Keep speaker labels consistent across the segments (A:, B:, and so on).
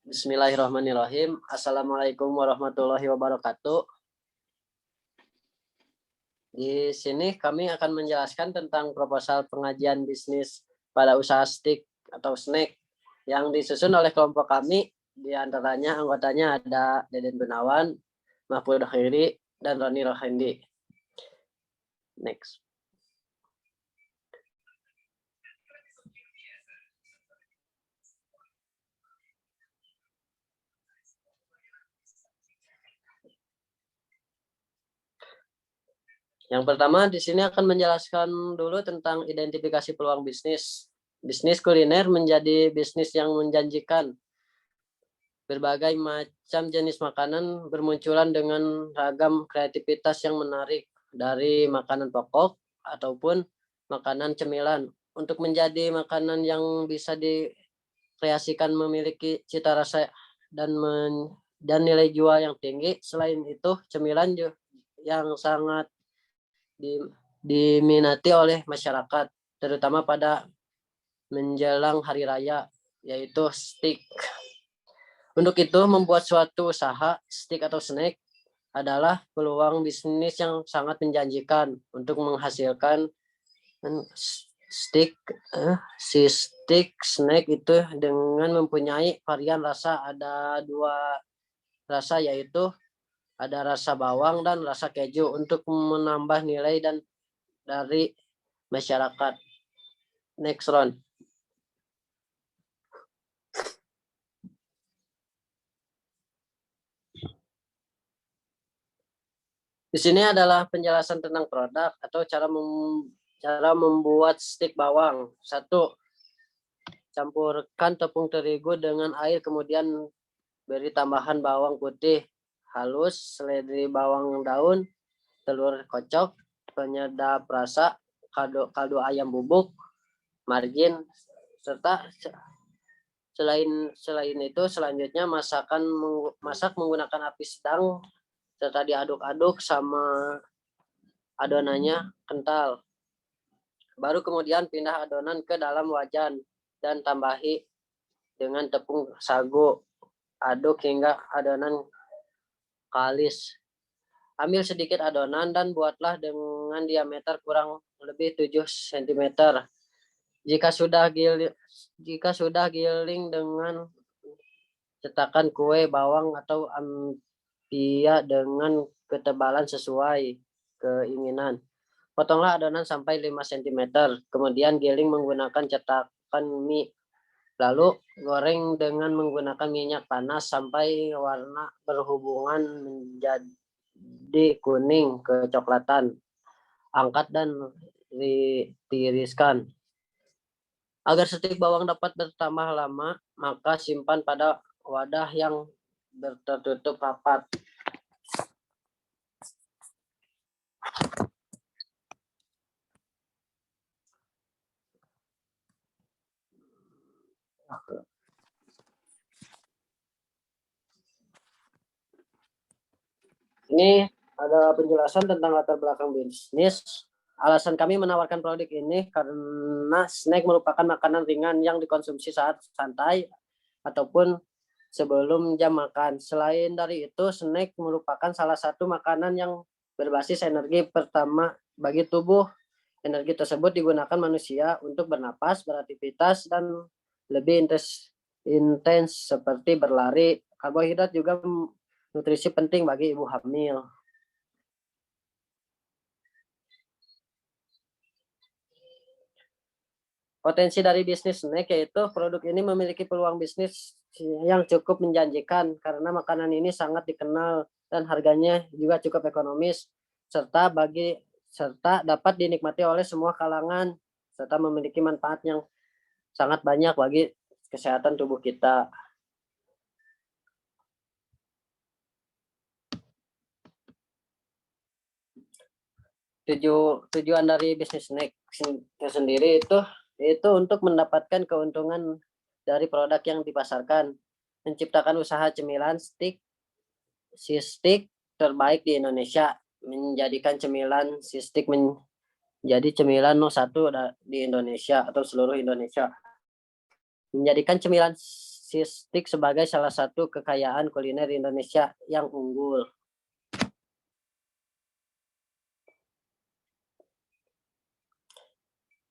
A: Bismillahirrahmanirrahim. Assalamualaikum warahmatullahi wabarakatuh. Di sini kami akan menjelaskan tentang proposal pengajian bisnis pada usaha stick atau snack yang disusun oleh kelompok kami. Di antaranya anggotanya ada Deden Gunawan, Mahfud Khairi, dan Roni Rohendi. Next. Yang pertama di sini akan menjelaskan dulu tentang identifikasi peluang bisnis. Bisnis kuliner menjadi bisnis yang menjanjikan. Berbagai macam jenis makanan bermunculan dengan ragam kreativitas yang menarik, dari makanan pokok ataupun makanan cemilan. Untuk menjadi makanan yang bisa dikreasikan memiliki cita rasa dan nilai jual yang tinggi. Selain itu, cemilan yang sangat diminati oleh masyarakat, terutama pada menjelang hari raya, yaitu stick. Untuk itu, membuat suatu usaha stick atau snack adalah peluang bisnis yang sangat menjanjikan untuk menghasilkan stick. Si stick snack itu dengan mempunyai varian rasa, ada 2 rasa, yaitu ada rasa bawang dan rasa keju, untuk menambah nilai dan dari masyarakat. Next, Ron. Di sini adalah penjelasan tentang produk atau cara membuat stik bawang. 1. Campurkan tepung terigu dengan air, kemudian beri tambahan bawang putih halus, seledri bawang daun, telur kocok, penyedap rasa, kaldu ayam bubuk, margin, serta selain itu selanjutnya masak menggunakan api sedang, serta diaduk-aduk sama adonannya kental. Baru kemudian pindah adonan ke dalam wajan dan tambahi dengan tepung sagu. Aduk hingga adonan kalis. Ambil sedikit adonan dan buatlah dengan diameter kurang lebih 7 cm. Jika sudah giling dengan cetakan kue bawang atau ampia dengan ketebalan sesuai keinginan. Potonglah adonan sampai 5 cm, kemudian giling menggunakan cetakan mie. Lalu goreng dengan menggunakan minyak panas sampai warna berhubungan menjadi kuning kecoklatan. Angkat dan tiriskan. Agar stik bawang dapat bertambah lama, maka simpan pada wadah yang tertutup rapat. Ini ada penjelasan tentang latar belakang bisnis. Alasan kami menawarkan produk ini karena snack merupakan makanan ringan yang dikonsumsi saat santai ataupun sebelum jam makan. Selain dari itu, snack merupakan salah satu makanan yang berbasis energi pertama bagi tubuh. Energi tersebut digunakan manusia untuk bernapas, beraktivitas, dan lebih intens seperti berlari. Karbohidrat juga nutrisi penting bagi ibu hamil. Potensi dari bisnis snack yaitu produk ini memiliki peluang bisnis yang cukup menjanjikan karena makanan ini sangat dikenal dan harganya juga cukup ekonomis, serta dapat dinikmati oleh semua kalangan, serta memiliki manfaat yang sangat banyak bagi kesehatan tubuh kita. Tujuan dari bisnis snack sendiri itu untuk mendapatkan keuntungan dari produk yang dipasarkan, menciptakan usaha cemilan stick terbaik di Indonesia, menjadikan cemilan stick menjadi cemilan nomor 1 di Indonesia atau seluruh Indonesia, menjadikan cemilan si steak sebagai salah satu kekayaan kuliner Indonesia yang unggul.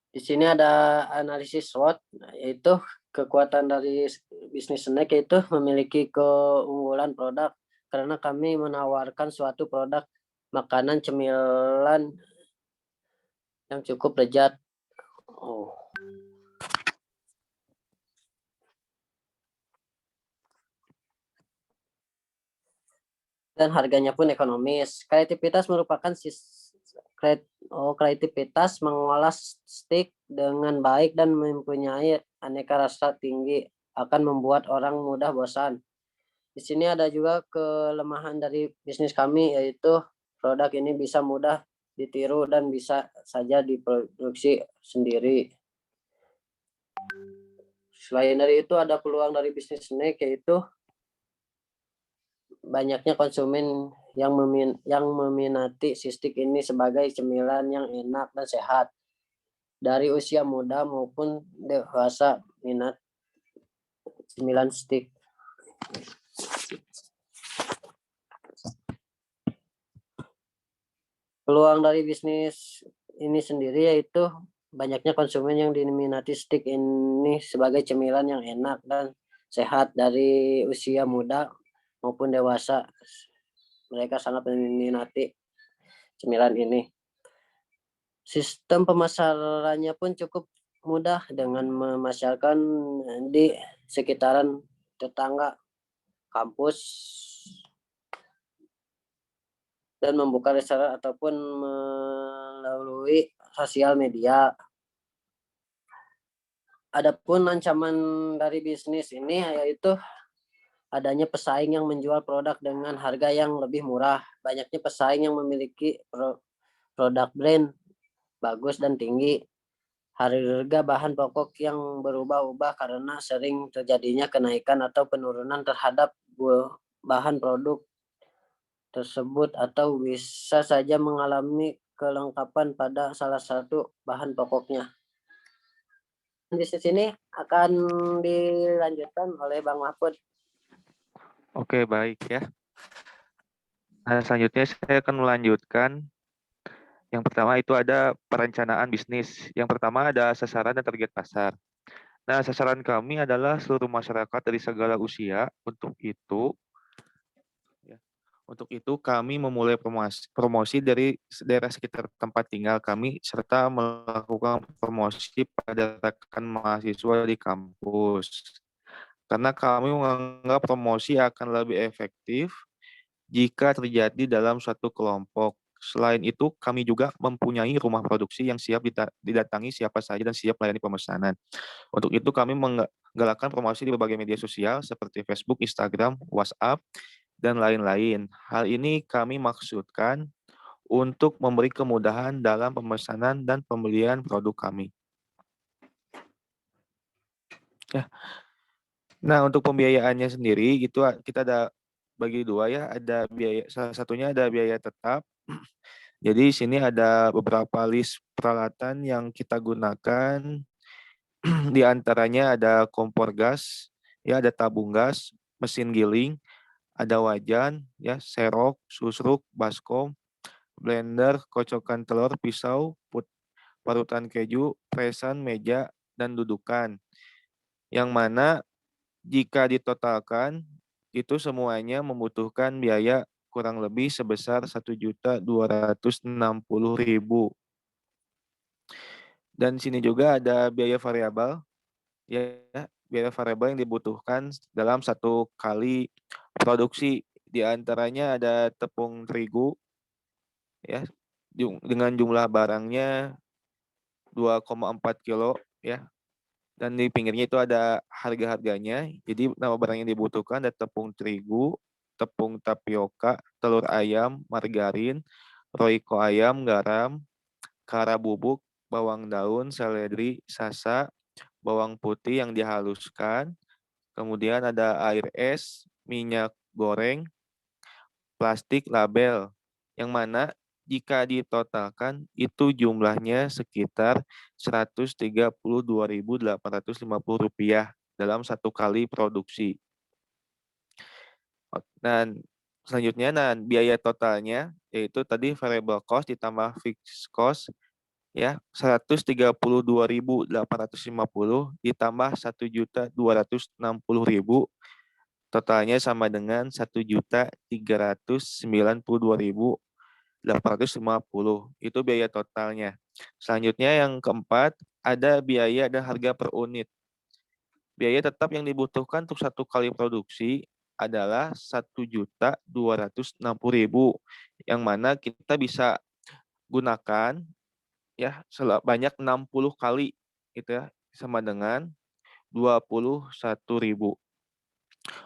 A: Di sini ada analisis SWOT, yaitu kekuatan dari bisnis snack itu memiliki keunggulan produk karena kami menawarkan suatu produk makanan cemilan yang cukup lezat. Dan harganya pun ekonomis. Kreativitas mengolah steak dengan baik dan mempunyai aneka rasa tinggi akan membuat orang mudah bosan. Di sini ada juga kelemahan dari bisnis kami, yaitu produk ini bisa mudah ditiru dan bisa saja diproduksi sendiri. Selain dari itu ada peluang dari bisnis snack, yaitu banyaknya konsumen yang meminati si steak ini sebagai cemilan yang enak dan sehat. Dari usia muda maupun dewasa minat cemilan steak. Peluang dari bisnis ini sendiri yaitu banyaknya konsumen yang diminati steak ini sebagai cemilan yang enak dan sehat dari usia muda maupun dewasa. Mereka sangat meminati cemilan ini. Sistem pemasarannya pun cukup mudah dengan memasarkan di sekitaran tetangga kampus dan membuka reseller ataupun melalui sosial media. Adapun ancaman dari bisnis ini yaitu adanya pesaing yang menjual produk dengan harga yang lebih murah. Banyaknya pesaing yang memiliki produk brand bagus dan tinggi. Harga bahan pokok yang berubah-ubah karena sering terjadinya kenaikan atau penurunan terhadap bahan produk tersebut atau bisa saja mengalami kelengkapan pada salah satu bahan pokoknya. Di sini akan dilanjutkan oleh Bang Mahfud.
B: Oke, baik ya. Nah, selanjutnya saya akan melanjutkan. Yang pertama itu ada perencanaan bisnis. Yang pertama ada sasaran dan target pasar. Nah, sasaran kami adalah seluruh masyarakat dari segala usia. Untuk itu kami memulai promosi dari daerah sekitar tempat tinggal kami serta melakukan promosi pada rekan mahasiswa di kampus. Karena kami menganggap promosi akan lebih efektif jika terjadi dalam suatu kelompok. Selain itu, kami juga mempunyai rumah produksi yang siap didatangi siapa saja dan siap melayani pemesanan. Untuk itu, kami menggalakkan promosi di berbagai media sosial seperti Facebook, Instagram, WhatsApp, dan lain-lain. Hal ini kami maksudkan untuk memberi kemudahan dalam pemesanan dan pembelian produk kami. Ya. Nah, untuk pembiayaannya sendiri itu kita ada bagi dua ya, ada biaya, salah satunya ada biaya tetap. Jadi di sini ada beberapa list peralatan yang kita gunakan. Di antaranya ada kompor gas, ya ada tabung gas, mesin giling, ada wajan, ya serok, susruk, baskom, blender, kocokan telur, pisau, parutan keju, presan, meja, dan dudukan. Yang mana jika ditotalkan itu semuanya membutuhkan biaya kurang lebih sebesar 1.260.000. Dan sini juga ada biaya variabel, ya biaya variabel yang dibutuhkan dalam satu kali produksi. Di antaranya ada tepung terigu, ya dengan jumlah barangnya 2,4 kilo, ya. Dan di pinggirnya itu ada harga-harganya. Jadi nama barang yang dibutuhkan ada tepung terigu, tepung tapioka, telur ayam, margarin, royco ayam, garam, kara bubuk, bawang daun, seledri, sasa, bawang putih yang dihaluskan, kemudian ada air es, minyak goreng, plastik, label, yang mana jika ditotalkan itu jumlahnya sekitar Rp132.850 dalam satu kali produksi. Dan selanjutnya, biaya totalnya yaitu tadi variable cost ditambah fixed cost ya 132.850 ditambah 1.260.000, totalnya sama dengan 1.392.850. Itu biaya totalnya. Selanjutnya yang keempat, ada biaya dan harga per unit. Biaya tetap yang dibutuhkan untuk satu kali produksi adalah 1.260.000, yang mana kita bisa gunakan ya sebanyak 60 kali gitu ya, sama dengan 21.000.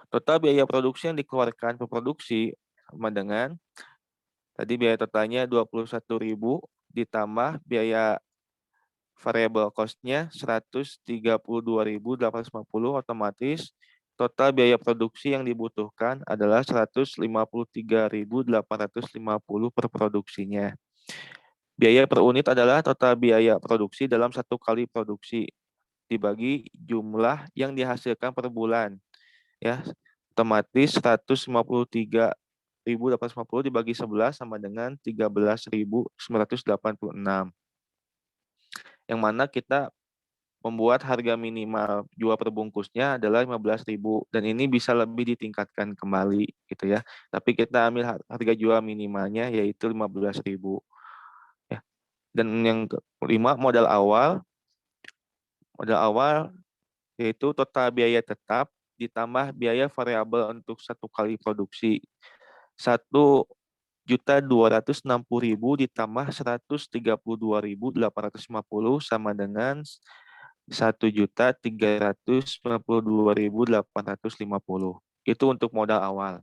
B: Total biaya produksi yang dikeluarkan per produksi sama dengan tadi biaya totalnya 21.000 ditambah biaya variable cost-nya 132.850, otomatis total biaya produksi yang dibutuhkan adalah 153.850 per produksinya. Biaya per unit adalah total biaya produksi dalam satu kali produksi dibagi jumlah yang dihasilkan per bulan. Ya, otomatis 153.850 dibagi 11 sama dengan 13.986. Yang mana kita membuat harga minimal jual per bungkusnya adalah 15.000, dan ini bisa lebih ditingkatkan kembali gitu ya. Tapi kita ambil harga jual minimalnya yaitu 15.000. Ya. Dan yang kelima, modal awal. Modal awal yaitu total biaya tetap ditambah biaya variabel untuk satu kali produksi. 1.260.000 ditambah 132.850 sama dengan 1.392.850. Itu untuk modal awal.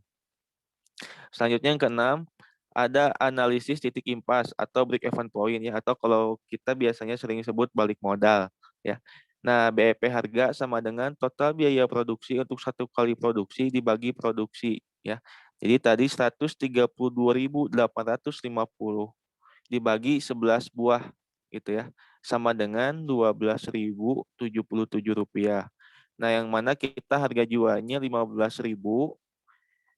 B: Selanjutnya yang keenam, ada analisis titik impas atau break even point ya, atau kalau kita biasanya sering sebut balik modal ya. Nah, BEP harga sama dengan total biaya produksi untuk satu kali produksi dibagi produksi ya. Jadi tadi 132.850 dibagi 11 buah gitu ya, sama dengan 12.077 rupiah. Nah, yang mana kita harga jualnya 15.000.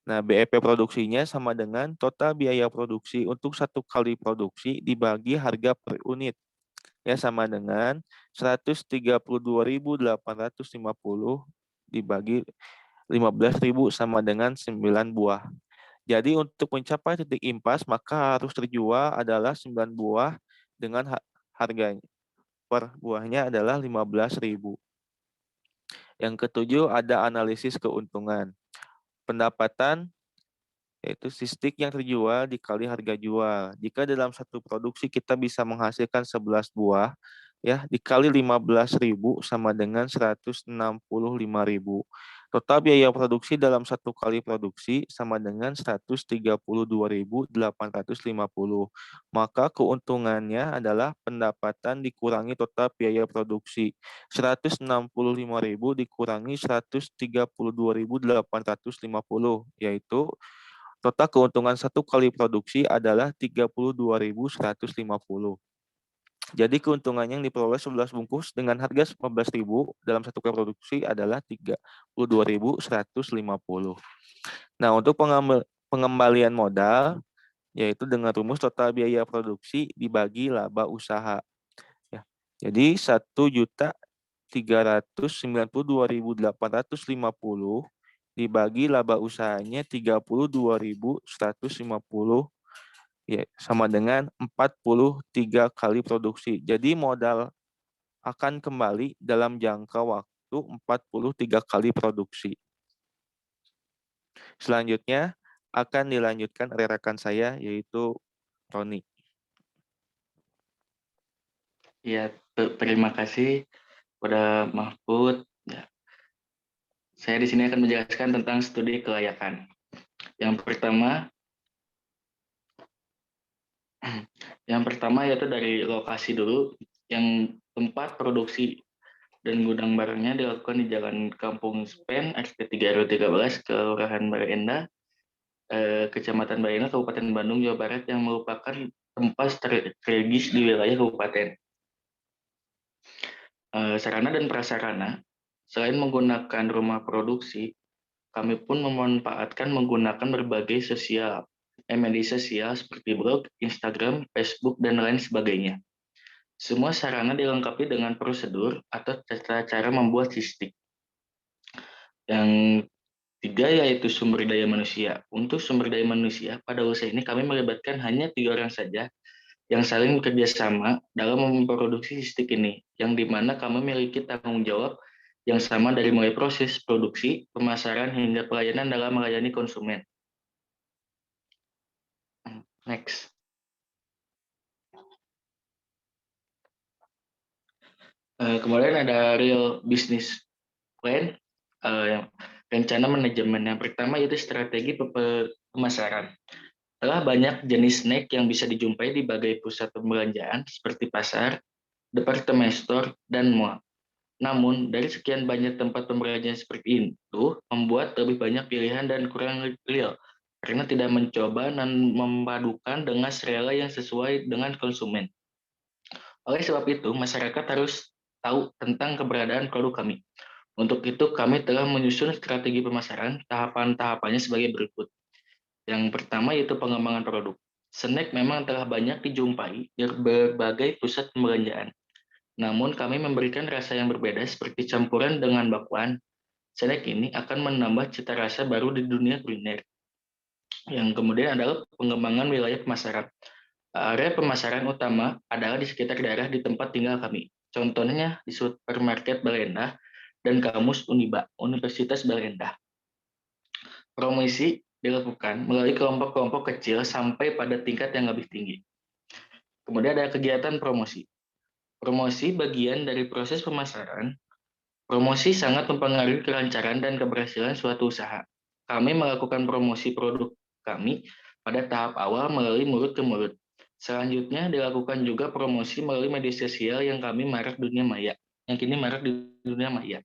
B: Nah, BEP produksinya sama dengan total biaya produksi untuk satu kali produksi dibagi harga per unit. Ya, sama dengan 132.850 dibagi 15.000 sama dengan 9 buah. Jadi untuk mencapai titik impas maka harus terjual adalah 9 buah dengan harganya per buahnya adalah 15.000. Yang ketujuh, ada analisis keuntungan. Pendapatan yaitu sistik yang terjual dikali harga jual. Jika dalam satu produksi kita bisa menghasilkan 11 buah, ya dikali 15.000 sama dengan 165.000. Total biaya produksi dalam satu kali produksi sama dengan 132.850. Maka keuntungannya adalah pendapatan dikurangi total biaya produksi. 165.000 dikurangi 132.850, yaitu total keuntungan satu kali produksi adalah 32.150. Jadi keuntungannya yang diperoleh 11 bungkus dengan harga 15.000 dalam satu kali produksi adalah 32.150. Nah, untuk pengembalian modal yaitu dengan rumus total biaya produksi dibagi laba usaha. Ya. Jadi 1.392.850 dibagi laba usahanya 32.150 ya sama dengan 43 kali produksi. Jadi modal akan kembali dalam jangka waktu 43 kali produksi. Selanjutnya akan dilanjutkan oleh rekan saya yaitu Roni.
C: Ya, terima kasih kepada Mahfud. Ya. Saya di sini akan menjelaskan tentang studi kelayakan. Yang pertama yaitu dari lokasi dulu, yang tempat produksi dan gudang barangnya dilakukan di Jalan Kampung Spen, RT 3 RW 13, Kelurahan Bale Endah, Kecamatan Bale Endah, Kabupaten Bandung, Jawa Barat, yang merupakan tempat strategis di wilayah kabupaten. Sarana dan prasarana Selain menggunakan rumah produksi, kami pun memanfaatkan menggunakan berbagai media sosial seperti blog, Instagram, Facebook, dan lain sebagainya. Semua sarana dilengkapi dengan prosedur atau cara membuat sistem. Yang tiga yaitu sumber daya manusia. Untuk sumber daya manusia, pada usaha ini kami melibatkan hanya 3 orang saja yang saling bekerja sama dalam memproduksi sistem ini, yang dimana kami memiliki tanggung jawab yang sama dari mulai proses produksi, pemasaran, hingga pelayanan dalam melayani konsumen. Next. Kemudian ada real business plan, rencana manajemen. Yang pertama yaitu strategi pemasaran. Telah banyak jenis snack yang bisa dijumpai di berbagai pusat perbelanjaan seperti pasar, department store, dan mall. Namun, dari sekian banyak tempat pembelanjaan seperti itu, membuat lebih banyak pilihan dan kurang real, karena tidak mencoba dan memadukan dengan selera yang sesuai dengan konsumen. Oleh sebab itu, masyarakat harus tahu tentang keberadaan produk kami. Untuk itu, kami telah menyusun strategi pemasaran, tahapan-tahapannya sebagai berikut. Yang pertama yaitu pengembangan produk. Snack memang telah banyak dijumpai di berbagai pusat perbelanjaan. Namun kami memberikan rasa yang berbeda seperti campuran dengan bakwan. Snack ini akan menambah cita rasa baru di dunia kuliner. Yang kemudian adalah pengembangan wilayah pemasaran. Area pemasaran utama adalah di sekitar daerah di tempat tinggal kami. Contohnya di supermarket Balendah dan kampus Uniba, Universitas Balendah. Promosi dilakukan melalui kelompok-kelompok kecil sampai pada tingkat yang lebih tinggi. Kemudian ada kegiatan promosi. Promosi bagian dari proses pemasaran. Promosi sangat mempengaruhi kelancaran dan keberhasilan suatu usaha. Kami melakukan promosi produk kami pada tahap awal melalui mulut ke mulut. Selanjutnya dilakukan juga promosi melalui media sosial yang kami marak dunia maya. Yang kini marak di dunia maya.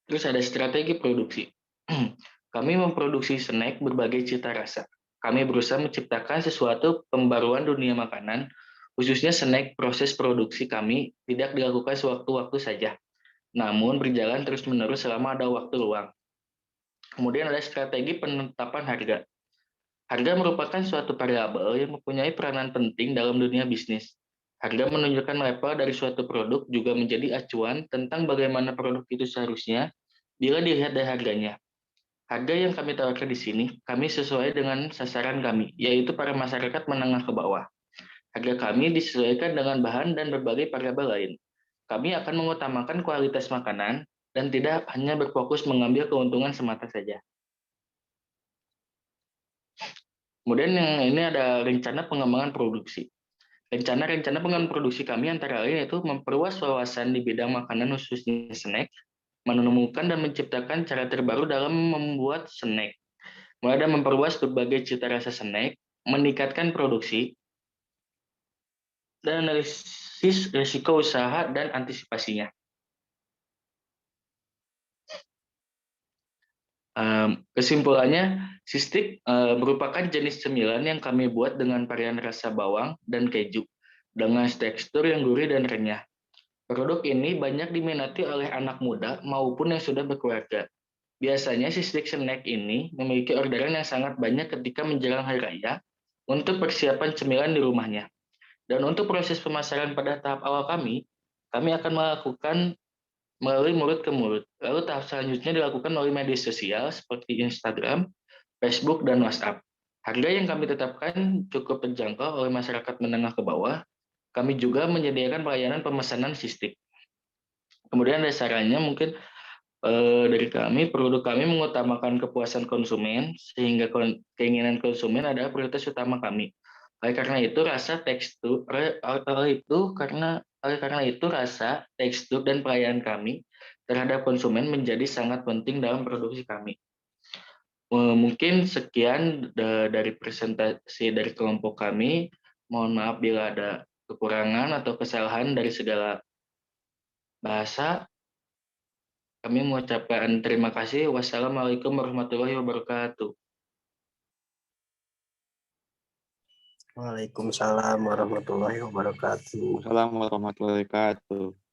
C: Terus ada strategi produksi. Kami memproduksi snack berbagai cita rasa. Kami berusaha menciptakan sesuatu pembaruan dunia makanan, khususnya snack. Proses produksi kami tidak dilakukan sewaktu-waktu saja, namun berjalan terus-menerus selama ada waktu luang. Kemudian ada strategi penetapan harga. Harga merupakan suatu variabel yang mempunyai peranan penting dalam dunia bisnis. Harga menunjukkan level dari suatu produk juga menjadi acuan tentang bagaimana produk itu seharusnya bila dilihat dari harganya. Harga yang kami tawarkan di sini, kami sesuai dengan sasaran kami, yaitu para masyarakat menengah ke bawah. Harga kami disesuaikan dengan bahan dan berbagai variabel lain. Kami akan mengutamakan kualitas makanan dan tidak hanya berfokus mengambil keuntungan semata saja. Kemudian yang ini ada rencana pengembangan produksi. Rencana pengembangan produksi kami antara lain yaitu memperluas wawasan di bidang makanan khususnya snack, menemukan dan menciptakan cara terbaru dalam membuat snack. Mulai dari memperluas berbagai cita rasa snack, meningkatkan produksi, dan analisis risiko usaha dan antisipasinya. Kesimpulannya, sistik merupakan jenis cemilan yang kami buat dengan varian rasa bawang dan keju, dengan tekstur yang gurih dan renyah. Produk ini banyak diminati oleh anak muda maupun yang sudah berkeluarga. Biasanya sistik snack ini memiliki orderan yang sangat banyak ketika menjelang hari raya untuk persiapan cemilan di rumahnya. Dan untuk proses pemasaran pada tahap awal kami akan melakukan melalui mulut ke mulut. Lalu tahap selanjutnya dilakukan melalui media sosial seperti Instagram, Facebook, dan WhatsApp. Harga yang kami tetapkan cukup terjangkau oleh masyarakat menengah ke bawah. Kami juga menyediakan pelayanan pemesanan sistik. Kemudian ada sarannya mungkin dari kami, produk kami mengutamakan kepuasan konsumen sehingga keinginan konsumen adalah prioritas utama kami. Oleh karena itu rasa, tekstur, dan pelayanan kami terhadap konsumen menjadi sangat penting dalam produksi kami. Mungkin sekian dari presentasi dari kelompok kami. Mohon maaf bila ada kekurangan atau kesalahan dari segala bahasa. Kami mengucapkan terima kasih. Wassalamualaikum warahmatullahi wabarakatuh.
A: Waalaikumsalam warahmatullahi wabarakatuh.
B: Assalamualaikum warahmatullahi wabarakatuh.